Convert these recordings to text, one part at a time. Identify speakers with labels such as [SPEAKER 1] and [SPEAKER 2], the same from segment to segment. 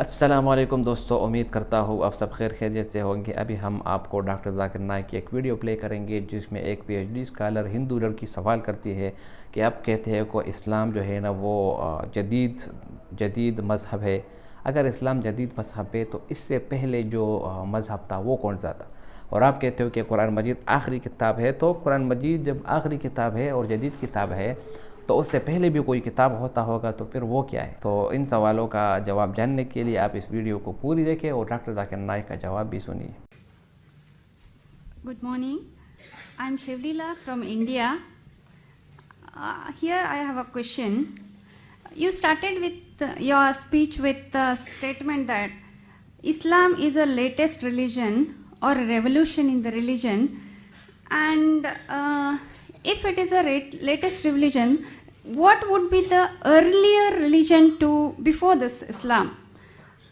[SPEAKER 1] अस्सलामुअलैकुम दोस्तों, उम्मीद करता हूँ आप सब खैर खैरियत से होंगे। अभी हम आपको डॉक्टर जाकिर नाइक की एक वीडियो प्ले करेंगे जिसमें एक पीएचडी स्कॉलर हिंदू लड़की सवाल करती है कि आप कहते हैं को इस्लाम जो है ना वो जदीद मज़हब है। अगर इस्लाम जदीद मज़हब है तो इससे पहले जो मज़हब था वो कौन सा था? और आप कहते हो कि कुरान मजीद आखिरी किताब है। तो कुरान मजीद जब आखिरी किताब है और जदीद किताब है तो उससे पहले भी कोई किताब होता होगा, तो फिर वो क्या है? तो इन सवालों का जवाब जानने के लिए आप इस वीडियो को पूरी देखें और डॉक्टर जाकिर नाइक का जवाब भी सुनिए।
[SPEAKER 2] Good morning. I'm Shivlila from India. Here I have a question. You started with your speech with the statement that Islam is a latest religion or a revolution in the religion, and if it is a latest religion, what would be the earlier religion to before this Islam?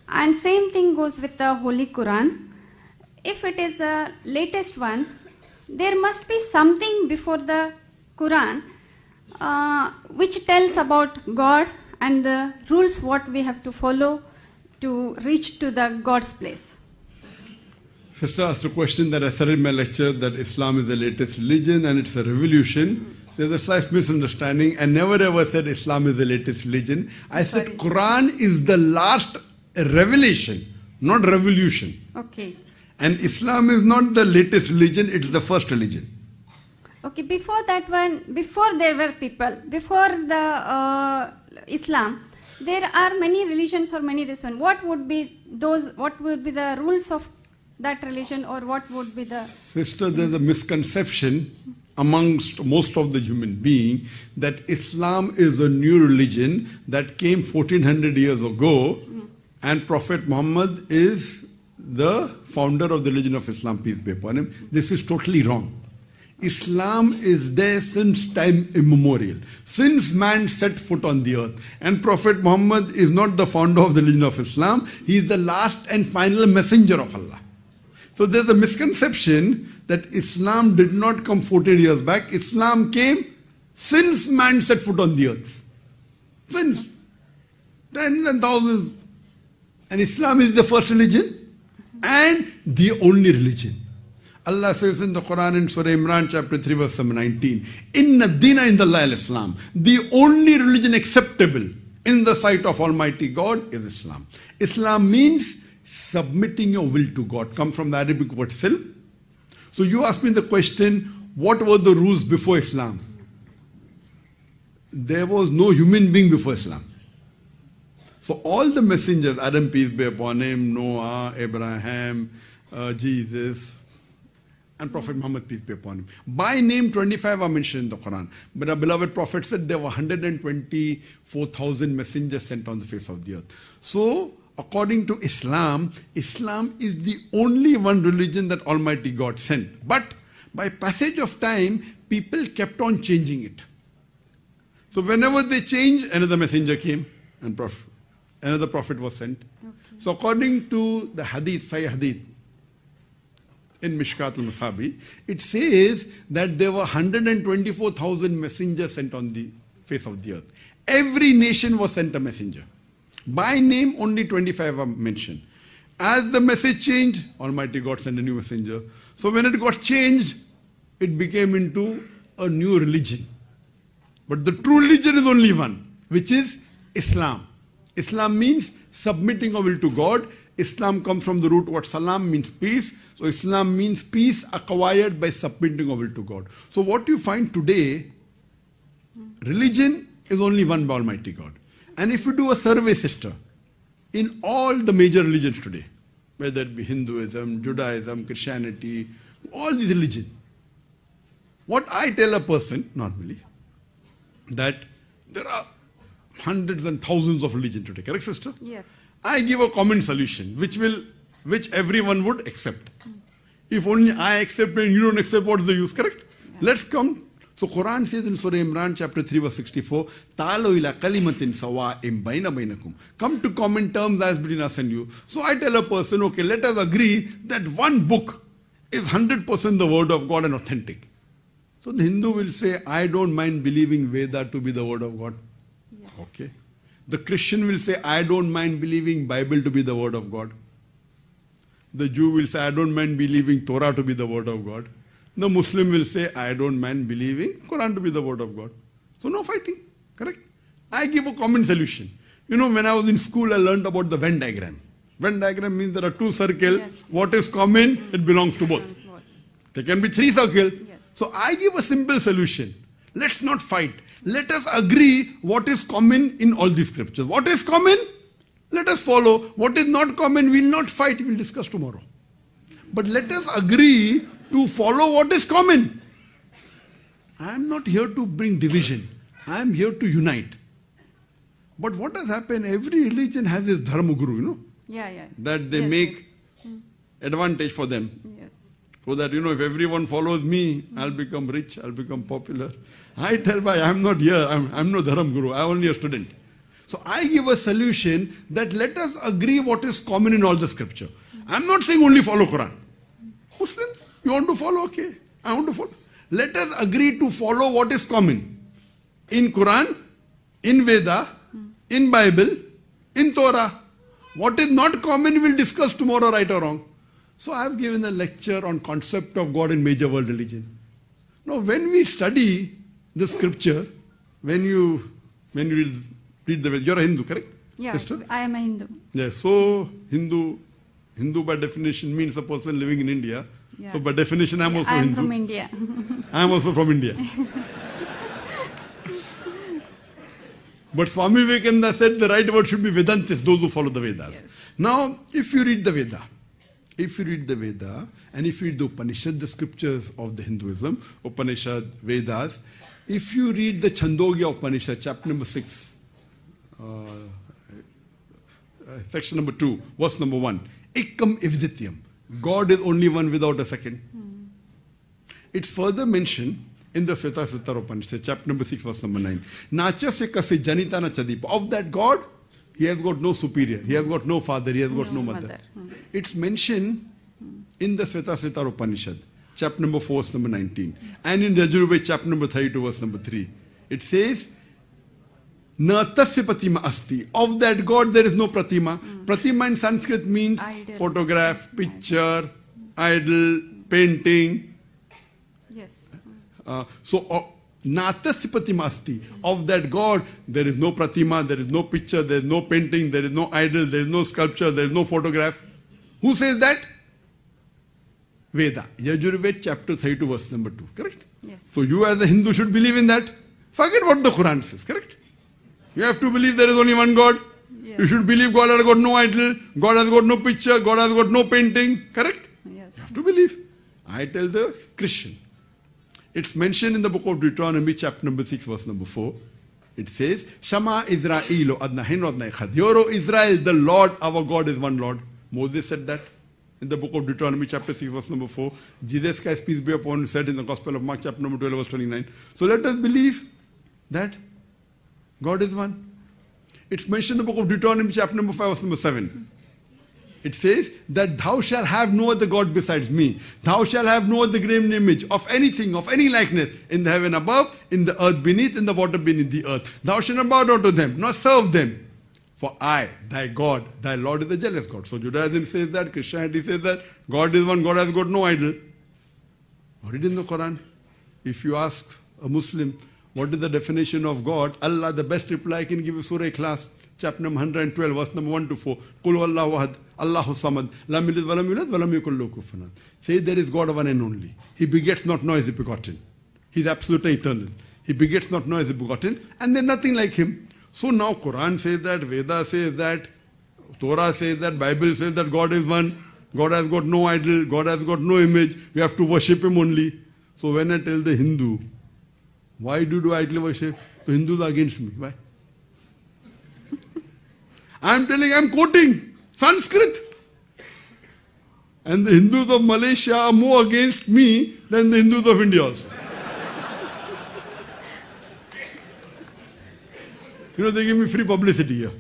[SPEAKER 2] And same thing goes with the Holy Quran. If it is a latest one, there must be something before the Quran which tells about God and the rules what we have to follow to reach to the God's place.
[SPEAKER 3] Sister asked a question that I said in my lecture that Islam is the latest religion and it's a revolution. There's a slight misunderstanding. I never ever said Islam is the latest religion. I said Quran is the last revelation, not revolution.
[SPEAKER 2] Okay.
[SPEAKER 3] And Islam is not the latest religion, it's the first religion.
[SPEAKER 2] Okay, before that one, before there were people, before the Islam, there are many religions or many this one. What would be those, what would be the rules of that religion, or what would be the...
[SPEAKER 3] Sister, there's a misconception amongst most of the human being that Islam is a new religion that came 1400 years ago and Prophet Muhammad is the founder of the religion of Islam, peace be upon him. This is totally wrong. Islam is there since time immemorial, since man set foot on the earth. And Prophet Muhammad is not the founder of the religion of Islam, he is the last and final messenger of Allah. So there's a misconception that Islam did not come 14 years back. Islam came since man set foot on the earth. Since tens and thousands. And Islam is the first religion and the only religion. Allah says in the Quran in Surah Imran chapter 3 verse 19, Inna dina indallah al-Islam. The only religion acceptable in the sight of Almighty God is Islam. Islam means submitting your will to God. Come from the Arabic word silm. So you asked me the question, what were the rules before Islam? There was no human being before Islam. So all the messengers, Adam peace be upon him, Noah, Abraham, Jesus, and Prophet Muhammad peace be upon him. By name 25 are mentioned in the Quran. But our beloved Prophet said there were 124,000 messengers sent on the face of the earth. So according to Islam, Islam is the only one religion that Almighty God sent. But by passage of time, people kept on changing it. So whenever they changed, another messenger came and another prophet was sent. Okay. So according to the hadith, Sahih hadith, in Mishkat al-Masabi, it says that there were 124,000 messengers sent on the face of the earth. Every nation was sent a messenger. By name, only 25 are mentioned. As the message changed, Almighty God sent a new messenger. So when it got changed, it became into a new religion. But the true religion is only one, which is Islam. Islam means submitting our will to God. Islam comes from the root word salam, means peace. So Islam means peace acquired by submitting our will to God. So what you find today, religion is only one by Almighty God. And if you do a survey, sister, in all the major religions today, whether it be Hinduism, Judaism, Christianity, all these religions, what I tell a person, normally, that there are hundreds and thousands of religions today, correct, sister?
[SPEAKER 2] Yes.
[SPEAKER 3] I give a common solution, which everyone would accept. If only I accept and you don't accept, what is the use, correct? Yeah. Let's come. So Quran says in Surah Imran chapter 3 verse 64, Ta'alu ila kalimatin sawa'im baina bainakum. Come to common terms as between us and you. So I tell a person, okay, let us agree that one book is 100% the word of God and authentic. So the Hindu will say, I don't mind believing Veda to be the word of God. Yes. Okay. The Christian will say, I don't mind believing Bible to be the word of God. The Jew will say, I don't mind believing Torah to be the word of God. The Muslim will say, I don't mind believing Quran to be the word of God. So no fighting, correct? I give a common solution. You know, when I was in school, I learned about the Venn diagram. Venn diagram means there are two circles.
[SPEAKER 2] Yes.
[SPEAKER 3] What is common, it belongs to both. There can be three circles.
[SPEAKER 2] Yes.
[SPEAKER 3] So I give a simple solution. Let's not fight. Let us agree what is common in all these scriptures. What is common? Let us follow. What is not common, we will not fight. We will discuss tomorrow. But let us agree to follow what is common. I am not here to bring division. I am here to unite. But what has happened, every religion has its dharma guru, you know,
[SPEAKER 2] Yeah.
[SPEAKER 3] that they
[SPEAKER 2] Yes,
[SPEAKER 3] make advantage for them.
[SPEAKER 2] Yes.
[SPEAKER 3] So that, you know, if everyone follows me, I'll become rich, I'll become popular. I tell by, I'm not here, I'm no dharma guru, I'm only a student. So I give a solution that let us agree what is common in all the scripture. I'm not saying only follow Quran. Muslims, you want to follow? Okay, I want to follow. Let us agree to follow what is common in Quran, in Veda, in Bible, in Torah. What is not common we'll discuss tomorrow, right or wrong. So I have given a lecture on concept of God in major world religion. Now when we study the scripture, when you read the Veda, you're a Hindu, correct?
[SPEAKER 2] Yeah,
[SPEAKER 3] Sister?
[SPEAKER 2] I am a Hindu.
[SPEAKER 3] Yes, so Hindu by definition means a person living in India.
[SPEAKER 2] Yeah.
[SPEAKER 3] So by definition I'm also
[SPEAKER 2] I am
[SPEAKER 3] Hindu.
[SPEAKER 2] from India.
[SPEAKER 3] I am also from India. But Swami Vivekananda said the right word should be Vedantis, those who follow the Vedas.
[SPEAKER 2] Yes.
[SPEAKER 3] Now, if you read the Veda, and if you read the Upanishad, the scriptures of the Hinduism, Upanishad, Vedas, if you read the Chandogya Upanishad, chapter number 6, section number 2, verse number 1, Ekam Evdityam, God is only one without a second. It's further mentioned in the Svetasvatara Upanishad, chapter number 6, verse number 9. Nachasya kase janita na chadipa. Of that God, he has got no superior, he has got no father, he has got no mother. It's mentioned in the Svetasvatara Upanishad, chapter number 4, verse number 19. And in Yajurveda, chapter number 32, verse number 3. It says, Na tasya pratima asti. Of that God there is no pratima. Pratima in Sanskrit means
[SPEAKER 2] Idol.
[SPEAKER 3] photograph, picture, idol, painting.
[SPEAKER 2] Yes.
[SPEAKER 3] Natasya pratima asti. Of that God there is no pratima, there is no picture, there is no painting, there is no idol, there is no sculpture, there is no photograph. Who says that? Veda. Yajurveda chapter 32 verse number 2. Correct?
[SPEAKER 2] Yes.
[SPEAKER 3] So you as a Hindu should believe in that. Forget what the Quran says. Correct? You have to believe there is only one God.
[SPEAKER 2] Yes.
[SPEAKER 3] You should believe God has got no idol, God has got no picture, God has got no painting. Correct?
[SPEAKER 2] Yes.
[SPEAKER 3] You have to believe. I tell the Christian. It's mentioned in the book of Deuteronomy, chapter number 6, verse number 4. It says, Shama Israelo adna hinu adna echad. Hear, O Israel, the Lord, our God is one Lord. Moses said that in the book of Deuteronomy, chapter 6, verse number 4. Jesus Christ, peace be upon him, said in the Gospel of Mark, chapter number 12, verse 29. So let us believe that God is one. It's mentioned in the book of Deuteronomy, chapter number 5, verse number 7. It says that thou shalt have no other God besides me. Thou shalt have no other graven image of anything, of any likeness, in the heaven above, in the earth beneath, in the water beneath the earth. Thou shalt not bow down to them, nor serve them. For I, thy God, thy Lord is a jealous God. So Judaism says that, Christianity says that, God is one, God has got no idol. Read in the Quran. If you ask a Muslim, what is the definition of God? Allah, the best reply I can give you, Surah Ikhlas, chapter number 112, verse number 1 to 4. Qul huwallahu ahad, Allahu samad, lam yalid walam yulad walam yakul lahu kufuwan ahad. Say there is God one and only. He begets not nor is he begotten. He is absolute and eternal. He begets not nor is he begotten, and there is nothing like him. So now Quran says that, Veda says that, Torah says that, Bible says that God is one. God has got no idol, God has got no image. We have to worship him only. So when I tell the Hindu, why do you do idol worship? The Hindus are against me. Why? I'm quoting Sanskrit. And the Hindus of Malaysia are more against me than the Hindus of India also. You know, they give me free publicity here.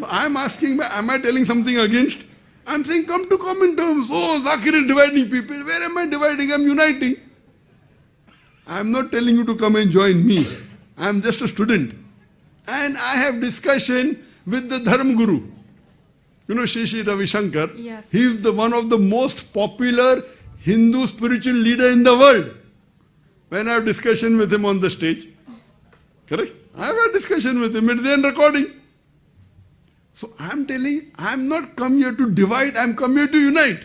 [SPEAKER 3] I'm asking, am I telling something against? I'm saying, come to common terms. Oh, Zakir is dividing people. Where am I dividing? I'm uniting. I'm not telling you to come and join me. I'm just a student. And I have discussion with the Dharm Guru. You know Shri Ravi Shankar?
[SPEAKER 2] Yes.
[SPEAKER 3] He is the one of the most popular Hindu spiritual leader in the world. When I have discussion with him on the stage, correct? I have a discussion with him, it's then recording. So I am telling, I am not come here to divide, I am come here to unite.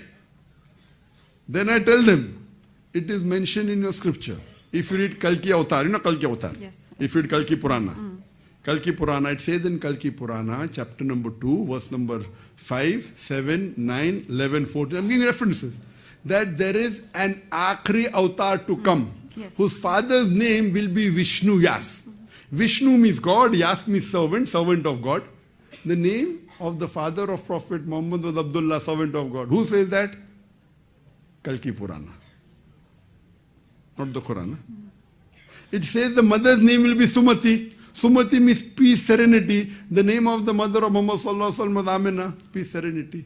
[SPEAKER 3] Then I tell them, it is mentioned in your scripture. If you read Kalki Avatar, you know Kalki Avatar?
[SPEAKER 2] Yes.
[SPEAKER 3] If you read Kalki Purana. Kalki Purana, it says in Kalki Purana, chapter number 2, verse number 5, 7, 9, 11, 14. I'm giving references. That there is an Akhri Avatar to come,
[SPEAKER 2] Yes.
[SPEAKER 3] whose father's name will be Vishnu Yas. Vishnu means God, Yas means servant, servant of God. The name of the father of Prophet Muhammad was Abdullah, servant of God. Who says that? Kalki Purana. Not the Quran. It says the mother's name will be Sumati. Sumati means peace, serenity. The name of the mother of Muhammad Sallallahu Alaihi Wasallam was Amina, peace, serenity.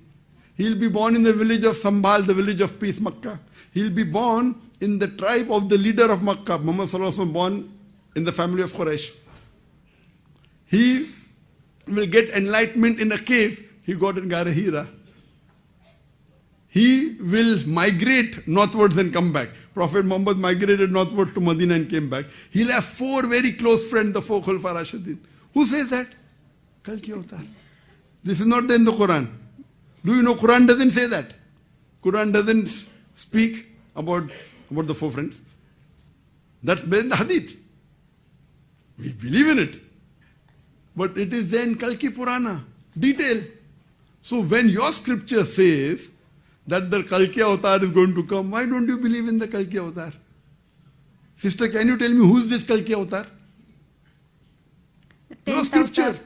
[SPEAKER 3] He'll be born in the village of Sambhal, the village of peace, Makkah. He'll be born in the tribe of the leader of Makkah. Muhammad Sallallahu Alaihi Wasallam born in the family of Quraysh. He will get enlightenment in a cave he got in Gara Hira. He will migrate northwards and come back. Prophet Muhammad migrated northward to Medina and came back. He'll have 4 very close friends, the 4 Khulafa Rashidin. Who says that? Kalki Avatar. This is not there in the Quran. Do you know Quran doesn't say that? Quran doesn't speak about the 4 friends. That's in the Hadith. We believe in it. But it is then Kalki Purana. Detail. So when your scripture says that the Kalki Avatar is going to come, why don't you believe in the Kalki Avatar? Sister, can you tell me who is this Kalki Avatar? No scripture.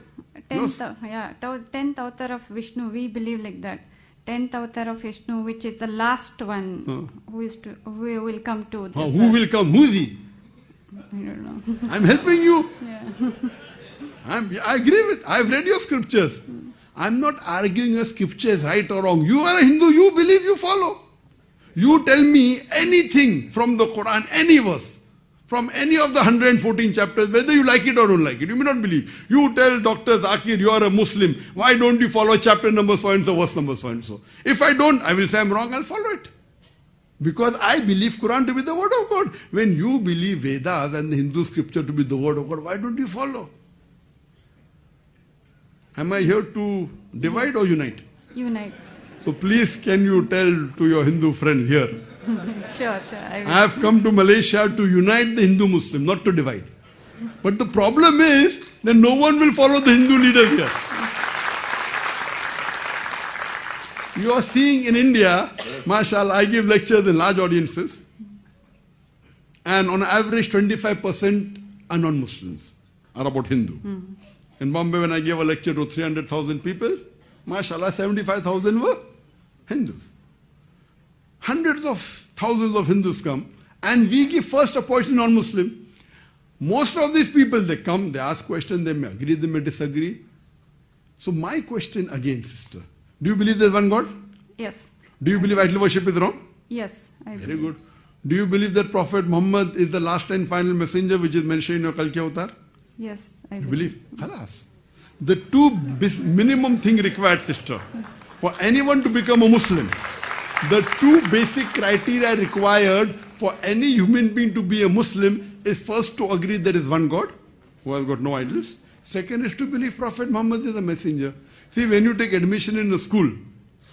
[SPEAKER 2] 10th avatar of Vishnu, we believe like that. 10th avatar of Vishnu, which is the last one who will come to this
[SPEAKER 3] Who will come? Who is he?
[SPEAKER 2] I don't know.
[SPEAKER 3] I'm helping you.
[SPEAKER 2] Yeah.
[SPEAKER 3] I agree with, I've read your scriptures. I'm not arguing your scripture is right or wrong. You are a Hindu, you believe, you follow. You tell me anything from the Quran, any verse, from any of the 114 chapters, whether you like it or don't like it. You may not believe. You tell Dr. Zakir, you are a Muslim. Why don't you follow chapter number so and so, verse number so and so? If I don't, I will say I'm wrong, I'll follow it. Because I believe Quran to be the word of God. When you believe Vedas and the Hindu scripture to be the word of God, why don't you follow? Am I here to divide or unite?
[SPEAKER 2] Unite.
[SPEAKER 3] So please can you tell to your Hindu friends here,
[SPEAKER 2] Sure.
[SPEAKER 3] I have come to Malaysia to unite the Hindu Muslim, not to divide. But the problem is that no one will follow the Hindu leaders here. You are seeing in India, mashallah, I give lectures in large audiences, and on average 25% are non-Muslims, are about Hindu. In Bombay, when I gave a lecture to 300,000 people, mashallah, 75,000 were Hindus. Hundreds of thousands of Hindus come, and we give first opportunity to non-Muslim. Most of these people, they come, they ask questions, they may agree, they may disagree. So my question again, sister, do you believe there's one God?
[SPEAKER 2] Yes.
[SPEAKER 3] Do you believe idol worship is wrong?
[SPEAKER 2] Yes. I
[SPEAKER 3] Very
[SPEAKER 2] believe.
[SPEAKER 3] good. Do you believe that Prophet Muhammad is the last and final messenger which is mentioned in your Kalki Avatar?
[SPEAKER 2] Yes. I
[SPEAKER 3] You
[SPEAKER 2] believe.
[SPEAKER 3] believe? Khalas. The 2 minimum thing required, sister, for anyone to become a Muslim, the 2 basic criteria required for any human being to be a Muslim is first to agree there is one God who has got no idols. Second is to believe Prophet Muhammad is a messenger. See, when you take admission in a school,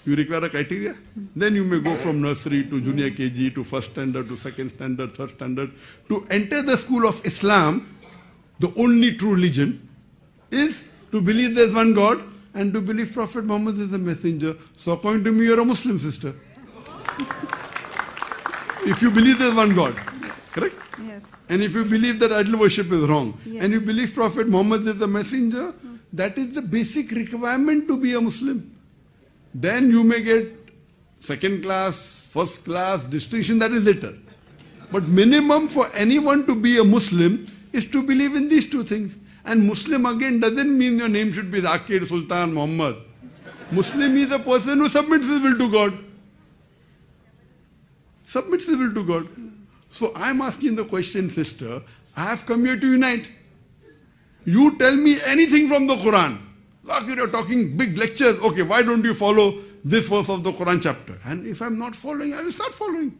[SPEAKER 3] you require a criteria. Then you may go from nursery to junior KG to first standard to second standard, third standard. To enter the school of Islam, the only true religion is to believe there's one God and to believe Prophet Muhammad is a messenger. So according to me, you're a Muslim, sister. If you believe there's one God, correct?
[SPEAKER 2] Yes.
[SPEAKER 3] And if you believe that idol worship is wrong,
[SPEAKER 2] Yes.
[SPEAKER 3] and you believe Prophet Muhammad is a messenger, that is the basic requirement to be a Muslim. Then you may get second class, first class, distinction, that is later. But minimum for anyone to be a Muslim is to believe in these 2 things. And Muslim again doesn't mean your name should be Zakir, Sultan, Muhammad. Muslim is a person who submits his will to God. Submits his will to God. So I'm asking the question, sister, I have come here to unite. You tell me anything from the Quran. Zakir, you're talking big lectures. Okay, why don't you follow this verse of the Quran chapter? And if I'm not following, I will start following.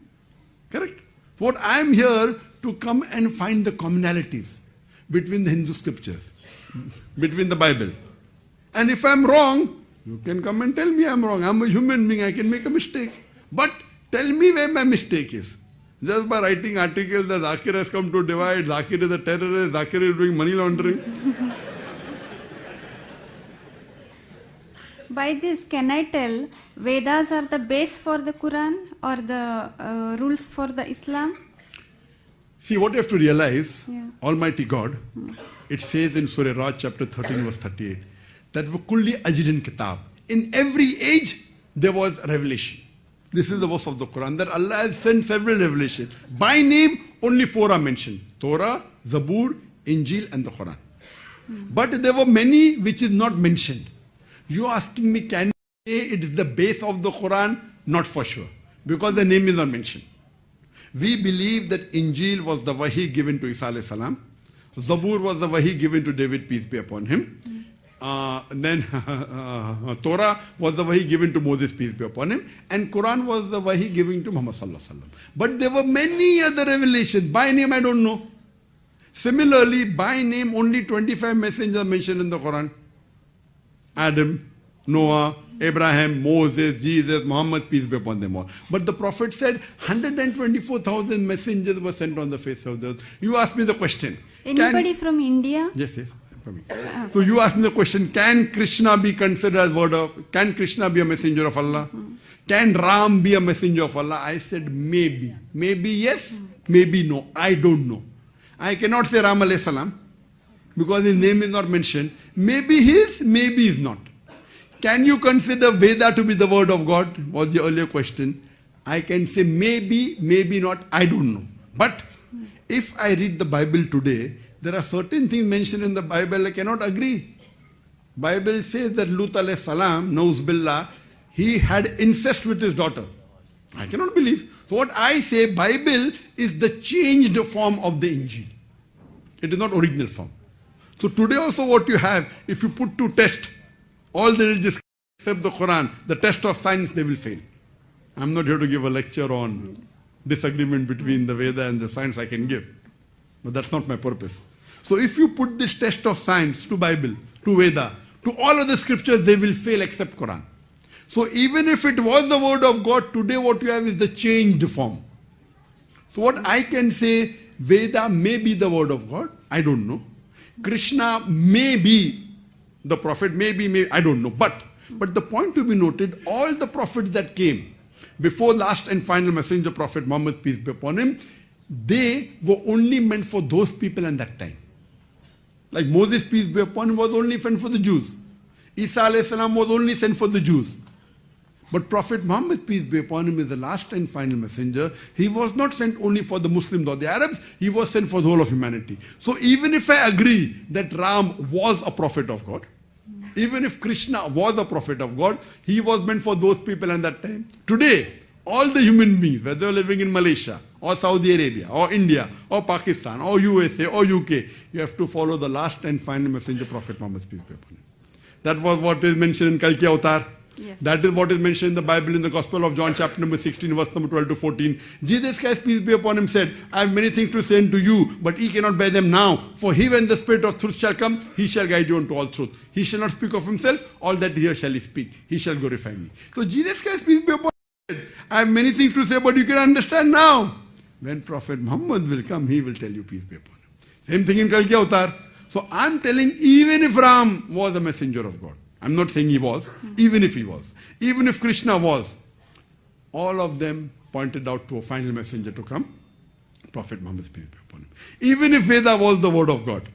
[SPEAKER 3] Correct? What I am here to come and find the commonalities between the Hindu scriptures, between the Bible. And if I'm wrong, you can come and tell me I'm wrong. I'm a human being, I can make a mistake. But tell me where my mistake is. Just by writing articles that Zakir has come to divide, Zakir is a terrorist, Zakir is doing money laundering.
[SPEAKER 2] By this, can I tell Vedas are the base for the Quran or the rules for the Islam?
[SPEAKER 3] See, what you have to realize,
[SPEAKER 2] Yeah.
[SPEAKER 3] Almighty God, it says in Surah Raj chapter 13 verse 38, that وَكُلِّ أَجْلٍ kitab. In every age, there was revelation. This is the verse of the Quran, that Allah has sent several revelations. By name, only 4 are mentioned. Torah, Zabur, Injil and the Quran. But there were many which is not mentioned. You are asking me, can you say it is the base of the Quran? Not for sure. Because the name is not mentioned. We believe that Injil was the wahi given to Isa alayhi salam. Zabur was the wahi given to David, peace be upon him. Then Torah was the wahi given to Moses, peace be upon him. And Quran was the wahi given to Muhammad sallallahu alaihi wasallam. But there were many other revelations. By name, I don't know. Similarly, by name, only 25 messengers are mentioned in the Quran. Adam, Noah, Abraham, Moses, Jesus, Muhammad, peace be upon them all. But the Prophet said 124,000 messengers were sent on the face of the earth. You ask me the question.
[SPEAKER 2] Anybody from India?
[SPEAKER 3] Yes. From me. So you ask me the question, can Krishna be considered as can Krishna be a messenger of Allah? Can Ram be a messenger of Allah? I said maybe. Maybe yes, maybe no. I don't know. I cannot say Ram alayhi salam because his name is not mentioned. Maybe he is, maybe he is not. Can you consider Veda to be the word of God? Was the earlier question. I can say maybe, maybe not. I don't know. But if I read the Bible today, there are certain things mentioned in the Bible I cannot agree. Bible says that Lut alayhi salam, Nauz billah, he had incest with his daughter. I cannot believe. So what I say, Bible is the changed form of the Injil. It is not original form. So today also what you have, if you put to test all the religious except the Quran, the test of science, they will fail. I'm not here to give a lecture on disagreement between the Veda and the science I can give. But that's not my purpose. So if you put this test of science to Bible, to Veda, to all other scriptures, they will fail except Quran. So even if it was the word of God, today what you have is the changed form. So what I can say, Veda may be the word of God, I don't know. Krishna may be the prophet, maybe, I don't know. But the point to be noted, all the prophets that came before last and final messenger prophet Muhammad, peace be upon him, they were only meant for those people in that time. Like Moses, peace be upon him, was only sent for the Jews. Isa alayhi salam was only sent for the Jews. But Prophet Muhammad, peace be upon him, is the last and final messenger. He was not sent only for the Muslims or the Arabs, he was sent for the whole of humanity. So even if I agree that Ram was a prophet of God, even if Krishna was a prophet of God, he was meant for those people in that time. Today, all the human beings, whether living in Malaysia, or Saudi Arabia, or India, or Pakistan, or USA, or UK, you have to follow the last and final messenger prophet Muhammad, peace be upon him. That was what is mentioned in Kalki Avatar.
[SPEAKER 2] Yes.
[SPEAKER 3] That is what is mentioned in the Bible in the Gospel of John chapter number 16 verse number 12 to 14. Jesus Christ, peace be upon him, said, I have many things to say unto you, but ye cannot bear them now. For he, when the Spirit of truth shall come, he shall guide you unto all truth. He shall not speak of himself, all that he hears shall he speak. He shall glorify me. So Jesus Christ, peace be upon him, said, I have many things to say, but you can understand now. When Prophet Muhammad will come, he will tell you, peace be upon him. Same thing in Kalki Avatar. So I'm telling, even if Ram was a messenger of God, I'm not saying he was, even if he was, even if Krishna was, all of them pointed out to a final messenger to come, Prophet Muhammad, peace be upon him. Even if Veda was the word of God,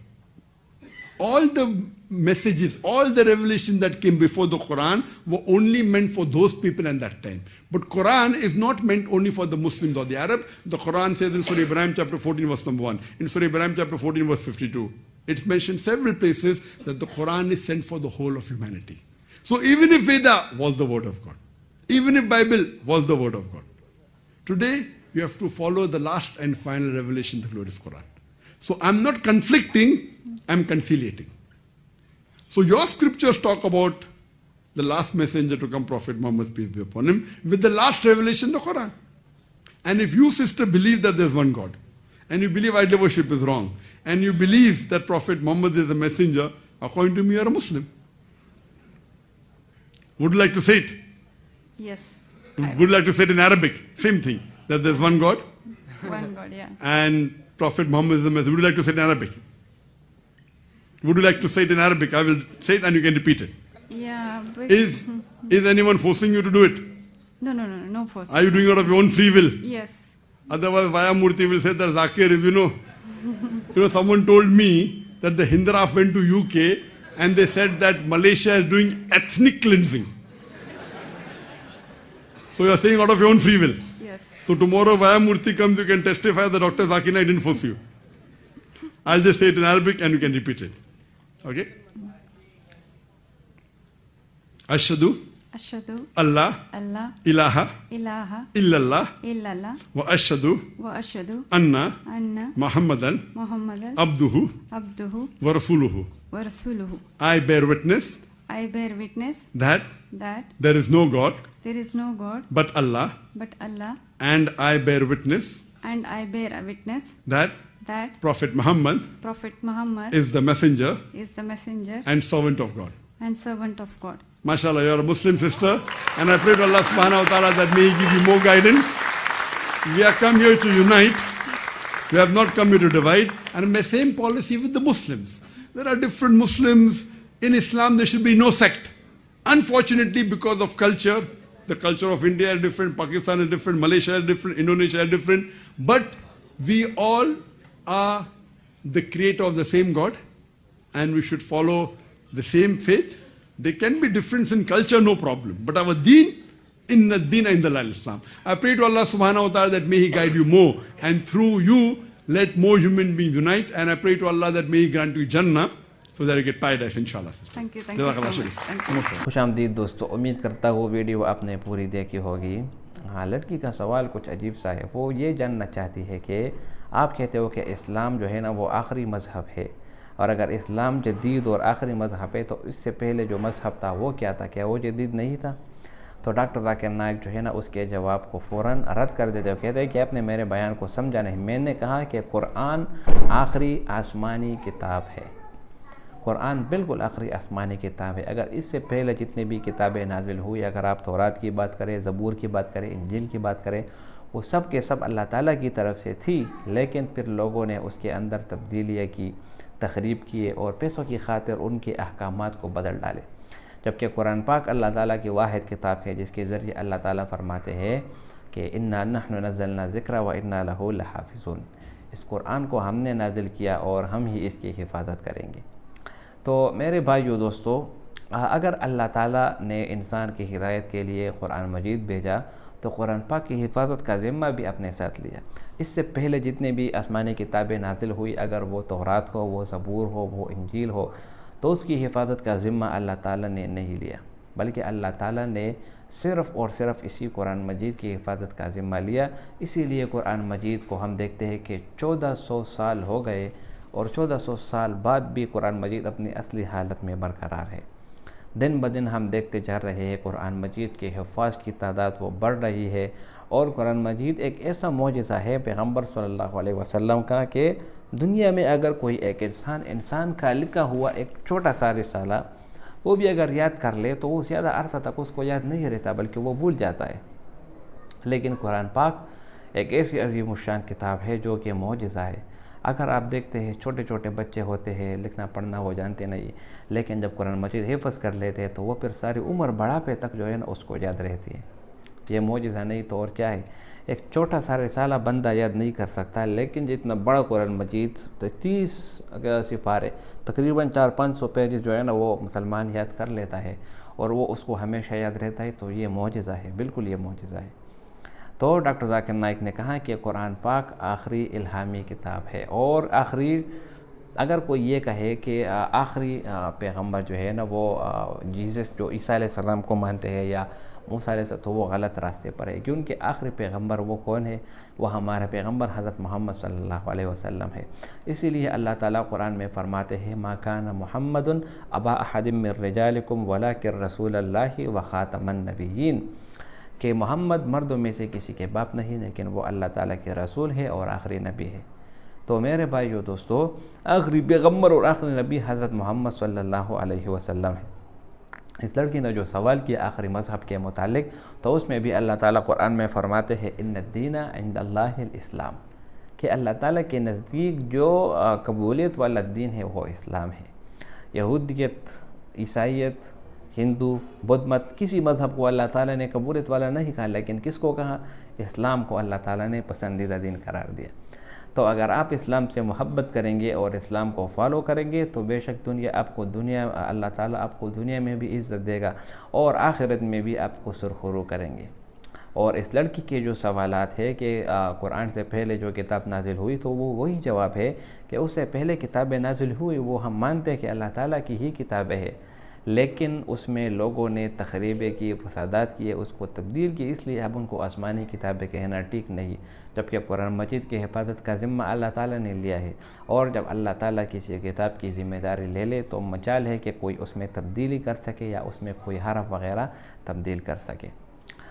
[SPEAKER 3] all the messages, all the revelations that came before the Quran were only meant for those people in that time. But Quran is not meant only for the Muslims or the Arabs. The Quran says in Surah Ibrahim chapter 14 verse number 1, in Surah Ibrahim chapter 14 verse 52, it's mentioned several places that the Quran is sent for the whole of humanity. So even if Veda was the word of God, even if Bible was the word of God, today you have to follow the last and final revelation, the glorious Quran. So I'm not conflicting I'm conciliating. So your scriptures talk about the last messenger to come, Prophet Muhammad, peace be upon him, with the last revelation, the Quran. And if you, sister, believe that there's one God, and you believe idol worship is wrong, and you believe that Prophet Muhammad is a messenger, according to me, you're a Muslim. Would you like to say it?
[SPEAKER 2] Yes.
[SPEAKER 3] Would you like to say it in Arabic? Same thing, that there's one God,
[SPEAKER 2] One God, yeah.
[SPEAKER 3] and Prophet Muhammad is the messenger. Would you like to say it in Arabic? Would you like to say it in Arabic? I will say it and you can repeat it.
[SPEAKER 2] Yeah. But
[SPEAKER 3] Is anyone forcing you to do it?
[SPEAKER 2] No force.
[SPEAKER 3] Are you doing it out of your own free will?
[SPEAKER 2] Yes.
[SPEAKER 3] Otherwise, Vaya Murthy will say that Zakir is, someone told me that the Hindraf went to UK and they said that Malaysia is doing ethnic cleansing. So you are saying out of your own free will.
[SPEAKER 2] Yes.
[SPEAKER 3] So tomorrow Vaya Murthy comes, you can testify that Dr. Zakir Naik didn't force you. I'll just say it in Arabic and you can repeat it. Okay? Ashhadu
[SPEAKER 2] Ashhadu
[SPEAKER 3] Allah
[SPEAKER 2] Allah
[SPEAKER 3] ilaha
[SPEAKER 2] ilaha
[SPEAKER 3] illallah
[SPEAKER 2] illallah
[SPEAKER 3] wa ashhadu
[SPEAKER 2] wa ashhadu
[SPEAKER 3] anna
[SPEAKER 2] anna
[SPEAKER 3] Muhammadan
[SPEAKER 2] Muhammadan
[SPEAKER 3] abduhu
[SPEAKER 2] abduhu
[SPEAKER 3] wa rasuluhu.
[SPEAKER 2] wa rasuluhu.
[SPEAKER 3] I bear witness
[SPEAKER 2] I bear witness
[SPEAKER 3] that
[SPEAKER 2] that
[SPEAKER 3] there is no God
[SPEAKER 2] there is no God
[SPEAKER 3] but Allah,
[SPEAKER 2] but Allah,
[SPEAKER 3] and I bear witness
[SPEAKER 2] and I bear a witness
[SPEAKER 3] that
[SPEAKER 2] that
[SPEAKER 3] Prophet Muhammad
[SPEAKER 2] Prophet Muhammad
[SPEAKER 3] is the messenger
[SPEAKER 2] is the messenger
[SPEAKER 3] and servant of God.
[SPEAKER 2] and servant of God.
[SPEAKER 3] MashaAllah, you are a Muslim sister, and I pray to Allah subhanahu wa ta'ala that may He give you more guidance. We have come here to unite. We have not come here to divide. And the same policy with the Muslims. There are different Muslims. In Islam, there should be no sect. Unfortunately, because of culture, the culture of India is different, Pakistan is different, Malaysia is different, Indonesia is different. But we all are the creator of the same God, and we should follow the same faith. There can be difference in culture, no problem. But our deen, inna deen inda al-Islam. I pray to Allah subhanahu wa ta'ala that may He guide you more. And through you, let more human beings unite. And I pray to Allah that may He grant you Jannah, so that you get paradise, inshallah.
[SPEAKER 2] Thank you so much. Thank you.
[SPEAKER 1] खुश आमदीद दोस्तों, उम्मीद करता हूँ video आपने पूरी देखी होगी। हाँ, लड़की का सवाल कुछ अजीब सा है। वो ये जानना चाहती है कि आप कहते हो कि इस्लाम जो है ना वो आखिरी मज़हब है, और अगर इस्लाम जदीद और आखिरी मज़हब है तो इससे पहले जो मज़हब था वो क्या था, क्या वो जदीद नहीं था? तो डॉक्टर ज़ाकिर नाइक जो है ना उसके जवाब को फ़ौरन रद्द कर देते हो, कहते हैं कि आपने मेरे बयान को समझा नहीं। मैंने कहा कि कुरान आखिरी आसमानी किताब है। कुरान बिल्कुल आखिरी आसमानी किताब है। अगर इससे पहले जितनी भी किताबें नाजिल हुई, अगर आप तौरात की बात करें, ज़बूर की बात करें, इंजील की बात करें, वो सब के सब अल्लाह ताला की तरफ से थी, लेकिन फिर लोगों ने उसके अंदर तब्दीलियाँ की, तखरीब किए और पैसों की खातिर उनके अहकामात को बदल डाले। जबकि कुरान पाक अल्लाह ताला की वाहिद किताब है जिसके ज़रिए अल्लाह ताला फरमाते हैं कि इन्ना नहनु नज़्ज़लना ज़िक्रा व इन्ना लहू लहाफ़िज़ून। इस कुरान को हमने नाजिल किया और हम ही इसकी हिफाजत करेंगे। तो मेरे भाइयों दोस्तों, अगर अल्लाह ताला ने इंसान की हिदायत के लिए कुरान मजीद भेजा तो कुरान पाक की हिफाजत का ज़िम्मा भी अपने साथ लिया। इससे पहले जितने भी आसमानी किताबें नाजिल हुई, अगर वो तौरात हो, वो ज़बूर हो, वो इंजील हो, तो उसकी हिफाजत का ज़िम्मा अल्लाह ताला ने नहीं लिया, बल्कि अल्लाह ताला ने सिर्फ़ और सिर्फ इसी कुरान मजीद की हिफाजत का ज़िम्मा लिया। इसीलिए कुरान मजीद को हम देखते हैं कि 1400 साल हो गए और 1400 साल बाद भी कुरान मजीद अपनी असली हालत में बरकरार है। दिन ब दिन हम देखते जा रहे हैं कुरान मजीद के हिफ़ाज़ की तादाद वो बढ़ रही है, और कुरान मजीद एक ऐसा मौजज़ा है पैगम्बर सल्लल्लाहु अलैहि वसल्लम का कि दुनिया में अगर कोई एक इंसान का लिखा हुआ एक छोटा सा रिसाला वो भी अगर याद कर ले तो वो ज़्यादा अरसा तक उसको याद नहीं रहता, बल्कि वो भूल जाता है। लेकिन कुरान पाक एक ऐसी अजीम शान किताब है जो कि मौजज़ा है। अगर आप देखते हैं छोटे छोटे बच्चे होते हैं, लिखना पढ़ना वो जानते नहीं, लेकिन जब कुरान मजीद हिफ़्ज़ कर लेते हैं तो वो फिर सारी उम्र बढ़ापे तक जो है ना उसको याद रहती है। ये मौजज़ा नहीं तो और क्या है। एक छोटा सा रिसाला बंदा याद नहीं कर सकता, लेकिन जितना बड़ा कुरान मजीद 30 सिपारे तकरीबन 400-500 पेजेस जो है ना वो मुसलमान याद कर लेता है और वो उसको हमेशा याद रहता है। तो ये मौजज़ा है, बिल्कुल ये मौजज़ा है। तो डॉक्टर ज़ाकिर नाइक ने कहा कि कुरान पाक आखिरी इल्हामी किताब है, और आखिरी अगर कोई ये कहे कि आखिरी पैगम्बर जो है ना वो जीसस जो ईसा अलैहिस्सलाम को मानते हैं या موسیٰ علیہ السلام تو وہ غلط راستے پر ہے، کیونکہ آخری پیغمبر وہ کون ہے؟ وہ ہمارا پیغمبر حضرت محمد صلی اللہ علیہ وسلم ہے۔ اسی لیے اللہ تعالیٰ قرآن میں فرماتے ہیں ما کان محمد ابا احد من رجالکم ولکن رسول اللہ وخاتم النبیین، کہ محمد مردوں میں سے کسی کے باپ نہیں لیکن وہ اللہ تعالیٰ کے رسول ہے اور آخری نبی ہے۔ تو میرے بھائیو دوستو، آخری پیغمبر اور آخری نبی حضرت محمد صلی اللہ علیہ وسلم ہے۔ اس لڑکی نے جو سوال کیا آخری مذہب کے متعلق، تو اس میں بھی اللہ تعالیٰ قرآن میں فرماتے ہیں ان الدین عند اللہ الاسلام، کہ اللہ تعالیٰ کے نزدیک جو قبولیت والا دین ہے وہ اسلام ہے۔ یہودیت، عیسائیت، ہندو، بدھ مت، کسی مذہب کو اللہ تعالیٰ نے قبولیت والا نہیں کہا، لیکن کس کو کہا؟ اسلام کو اللہ تعالیٰ نے پسندیدہ دین قرار دیا۔ تو اگر آپ اسلام سے محبت کریں گے اور اسلام کو فالو کریں گے تو بے شک اللہ تعالیٰ آپ کو دنیا میں بھی عزت دے گا اور آخرت میں بھی آپ کو سرخرو کریں گے۔ اور اس لڑکی کے جو سوالات ہے کہ قرآن سے پہلے جو کتاب نازل ہوئی، تو وہ وہی جواب ہے کہ اس سے پہلے کتابیں نازل ہوئی، وہ ہم مانتے ہیں کہ اللہ تعالیٰ کی ہی کتابیں ہیں، لیکن اس میں لوگوں نے تخریبیں کی، فسادات کیے، اس کو تبدیل کی، اس لیے اب ان کو آسمانی کتابیں کہنا ٹھیک نہیں، جبکہ قرآن مجید کی حفاظت کا ذمہ اللہ تعالیٰ نے لیا ہے۔ اور جب اللہ تعالیٰ کسی کتاب کی ذمہ داری لے لے تو مجال ہے کہ کوئی اس میں تبدیلی کر سکے یا اس میں کوئی حرف وغیرہ تبدیل کر سکے۔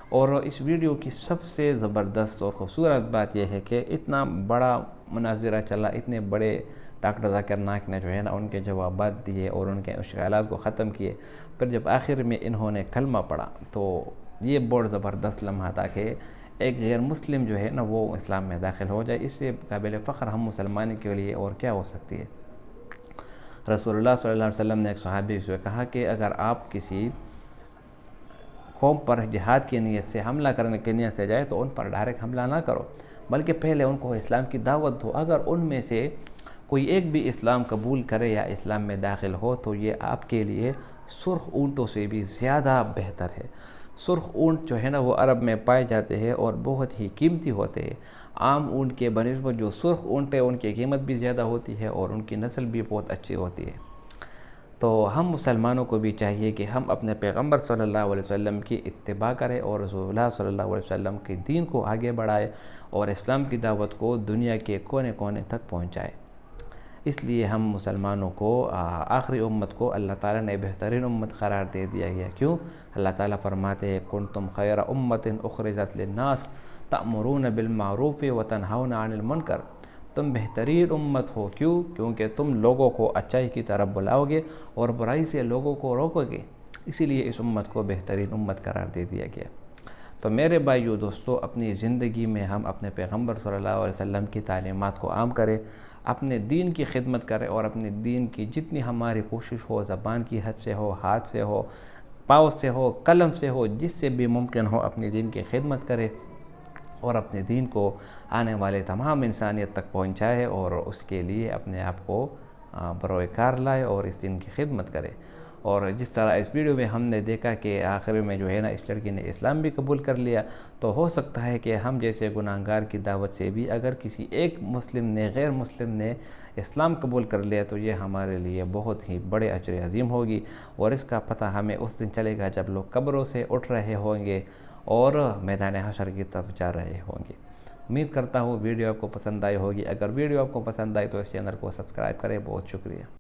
[SPEAKER 1] اور اس ویڈیو کی سب سے زبردست اور خوبصورت بات یہ ہے کہ اتنا بڑا مناظرہ چلا، اتنے بڑے ڈاکٹر ذاکر نائک نے جو ہے نا ان کے جوابات دیے اور ان کے اشکالات کو ختم کیے، پھر جب آخر میں انہوں نے کلمہ پڑھا تو یہ بہت زبردست لمحہ تھا کہ ایک غیر مسلم جو ہے نا وہ اسلام میں داخل ہو جائے۔ اس سے قابل فخر ہم مسلمان کے لیے اور کیا ہو سکتی ہے۔ رسول اللہ صلی اللہ علیہ وسلم نے ایک صحابی سے کہا کہ اگر آپ کسی قوم پر جہاد کی نیت سے حملہ کرنے کی نیت سے جائے تو ان پر ڈائریکٹ حملہ نہ کرو، بلکہ پہلے ان کو اسلام کی دعوت دو۔ اگر ان میں سے کوئی ایک بھی اسلام قبول کرے یا اسلام میں داخل ہو تو یہ آپ کے لیے سرخ اونٹوں سے بھی زیادہ بہتر ہے۔ سرخ اونٹ جو ہے نا وہ عرب میں پائے جاتے ہیں اور بہت ہی قیمتی ہوتے ہیں۔ عام اونٹ کے بنسبت جو سرخ اونٹ ہے ان کی قیمت بھی زیادہ ہوتی ہے اور ان کی نسل بھی بہت اچھی ہوتی ہے۔ تو ہم مسلمانوں کو بھی چاہیے کہ ہم اپنے پیغمبر صلی اللہ علیہ وسلم کی اتباع کریں اور رسول اللہ صلی اللہ علیہ وسلم کے دین کو آگے بڑھائیں اور اسلام کی دعوت کو دنیا کے کونے کونے تک پہنچائیں۔ اس لیے ہم مسلمانوں کو آخری امت کو اللہ تعالیٰ نے بہترین امت قرار دے دیا گیا۔ کیوں؟ اللہ تعالیٰ فرماتے ہیں کنتم خیر امت اخرجت للناس تأمرون بالمعروف وتنہون عن المنکر، تم بہترین امت ہو۔ کیوں؟ کیونکہ تم لوگوں کو اچائی کی طرف بلاؤ گے اور برائی سے لوگوں کو روکو گے، اسی لیے اس امت کو بہترین امت قرار دے دیا گیا۔ تو میرے بھائیو دوستو، اپنی زندگی میں ہم اپنے پیغمبر صلی اللہ علیہ وسلم کی تعلیمات کو عام کریں، اپنے دین کی خدمت کریں اور اپنے دین کی جتنی ہماری کوشش ہو، زبان کی حد سے ہو، ہاتھ سے ہو، پاؤں سے ہو، قلم سے ہو، جس سے بھی ممکن ہو اپنے دین کی خدمت کرے اور اپنے دین کو آنے والے تمام انسانیت تک پہنچائے اور اس کے لیے اپنے آپ کو بروئے کار لائے اور اس دین کی خدمت کرے۔ اور جس طرح اس ویڈیو میں ہم نے دیکھا کہ آخر میں جو ہے نا اس لڑکی نے اسلام بھی قبول کر لیا، تو ہو سکتا ہے کہ ہم جیسے گناہگار کی دعوت سے بھی اگر کسی ایک مسلم نے، غیر مسلم نے اسلام قبول کر لیا تو یہ ہمارے لیے بہت ہی بڑے اجر عظیم ہوگی، اور اس کا پتہ ہمیں اس دن چلے گا جب لوگ قبروں سے اٹھ رہے ہوں گے اور میدان حشر کی طرف جا رہے ہوں گے۔ امید کرتا ہوں ویڈیو آپ کو پسند آئی ہوگی۔ اگر ویڈیو آپ کو پسند آئی تو اس چینل کو سبسکرائب کریں۔ بہت شکریہ۔